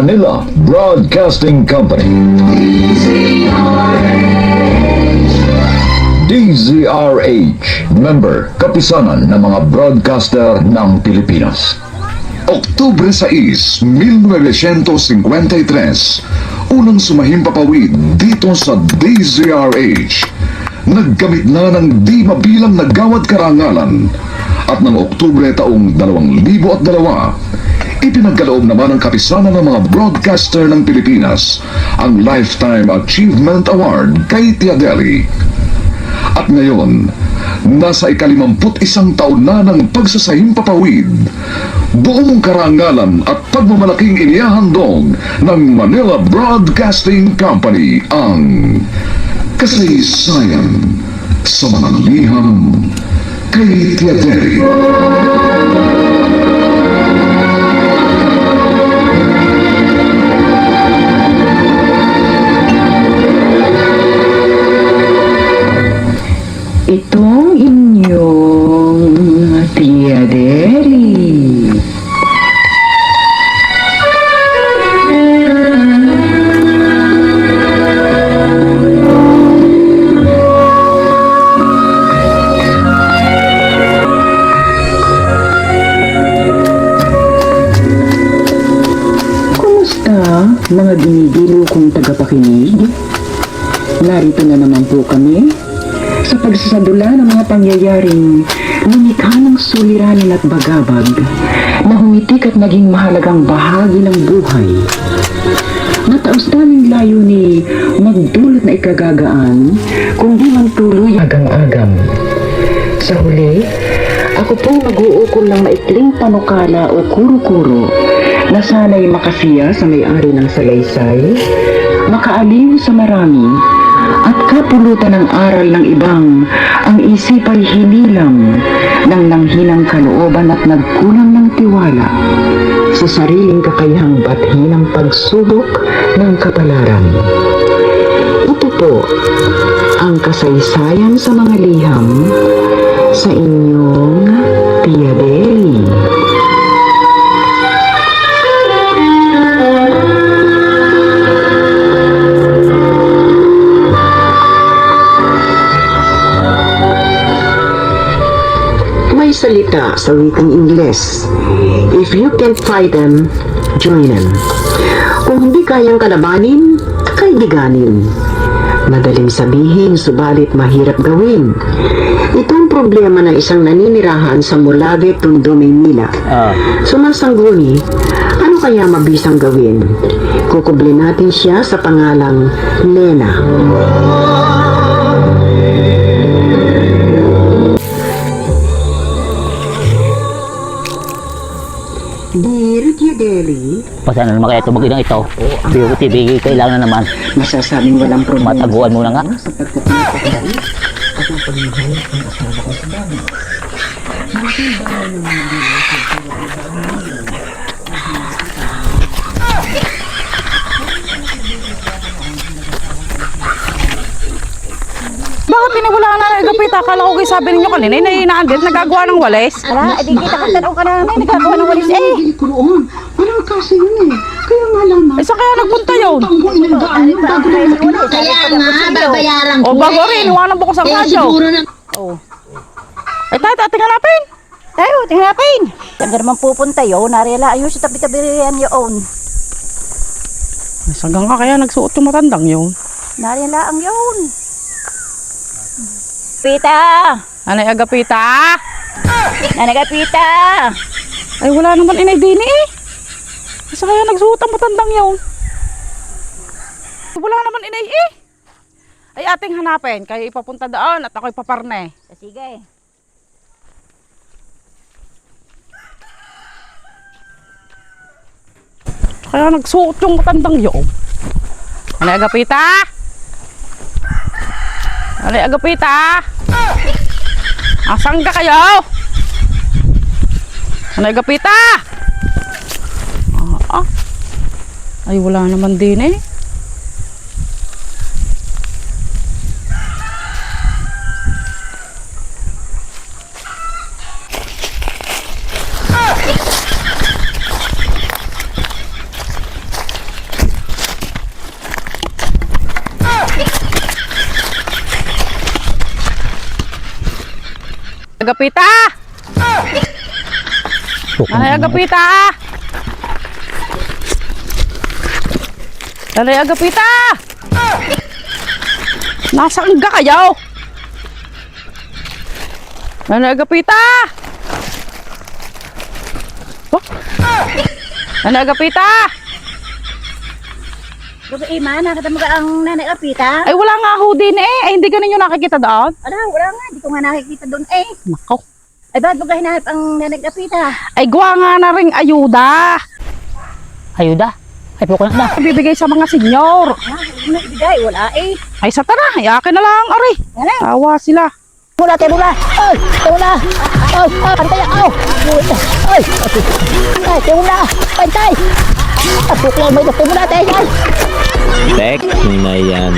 Manila Broadcasting Company. DZRH, member, kapisanan ng mga broadcaster ng Pilipinas. Oktubre 6, 1953, unang sumahimpapawid dito sa DZRH. Naggamit na ng di mabilang na gawad karangalan at ng Oktubre taong 2002, ipinagkaloob naman ng kapisanan ng mga broadcaster ng Pilipinas ang Lifetime Achievement Award kay Tia Deli. At ngayon, nasa ika-51 taon na ng pagsasahimpapawid, buong karangalan at pagmamalaking inihahandog ng Manila Broadcasting Company ang kasaysayan sa mga liham kay Tia Deli. Itong inyong Tia Deli. Kumusta mga dinidilo kong tagapakinig? Narito na naman po kami sa pagsasadula ng mga pangyayaring lumikha ng suliranin at bagabag na humitik at naging mahalagang bahagi ng buhay. Nataos naming layo ni magdulot na ikagagaan kung di man tuloy agang-agam. Sa huli, ako pong mag-uukol ng maikling panukala o kuro-kuro na sana'y makasiya sa may-ari ng salaysay, makaaliw sa marami, at kapulutan ng aral ng ibang ang isip ay hinilang ng nanghinang kalooban at nagkulang ng tiwala sa sariling kakayahang bathin ang pagsubok ng kapalaran. Ito po ang kasaysayan sa mga liham sa inyong Tia Deli. Salita sa wikang Ingles. If you can't fight them, join them. Kung hindi kayang kalabanin, kaibiganin. Madaling sabihin, subalit mahirap gawin. Itong problema ng isang naninirahan sa Molave, Tondo, Maynila. Sumasangguni, ano kaya mabisang gawin? Kukubli natin siya sa pangalang Nena. Dear Tia Deli, Pasana naman kaya ito mag-inang ito. TV, kailangan na naman. masasabing walang problema. Mataguan muna nga. Sapagkat napakahal at ang pagmamahal ng asawa ko sa dami. Malaking bahay ng mga bilang sa Bakit pinawala na nagapit? Akala ko kayo sabi ninyo kanina, inaandit, nagagawa ng walis. Ala, edi kita ka tanaw ka na nagagawa ng walis eh. Hindi ko roon. Parang kasi yun eh. Kaya nga lang na. Eh, saan kaya nagpunta yun? Tanggo inandaan yung bago na Kaya nga, babayaran ko. O, bago rin, iwanan po ko sa radyo. Siguro na. Eh, tayo, ating hanapin. Tayo, tinapin. Saan ka naman pupunta yun? Narela ayun sa tabi-tabi yan yun. Ay, sagang ka kaya nagsuot yung matandang yun. Narela ang yun. Pita! Anay agapita? Nanagapita! Ay, wala naman inay dini eh. Saan kaya nagsuot ang matandang yun? Wala naman inay eh. Ay, ating hanapin. Kayo ipapunta doon at ako'y paparne. Sige. Kaya nagsuot yung matandang yun. Anay agapita? Anay agapita? Asan ka kayo? Anay agapita? Ay, wala naman din eh. Agapita! Nanay Agapita! Nanay Agapita! Nasaan ka kayo? Nanay Agapita! Oh? Nanay Agapita! Baga ima, nakita mo ka ang nanay Apita? Ay wala nga ho din eh. Ay hindi ka ninyo nakikita doon? Wala nga, di ko nga nakikita doon eh. Nako. Ay ba't baga hinahanap ang nanay Apita? Ay gawa nga na ring ayuda. Ayuda. Ay po ko na. Bibigay sa mga senyor. Ano ibigay? Wala eh. Ay sa tara, ay akin na lang, ari. Ano? Tawa sila. Mula tayo mula. Ay, tayo mula. Ay, pantay ako. Ay, tayo mula. Pantay. Ako lang may gusto mula tayo. Tek na yan.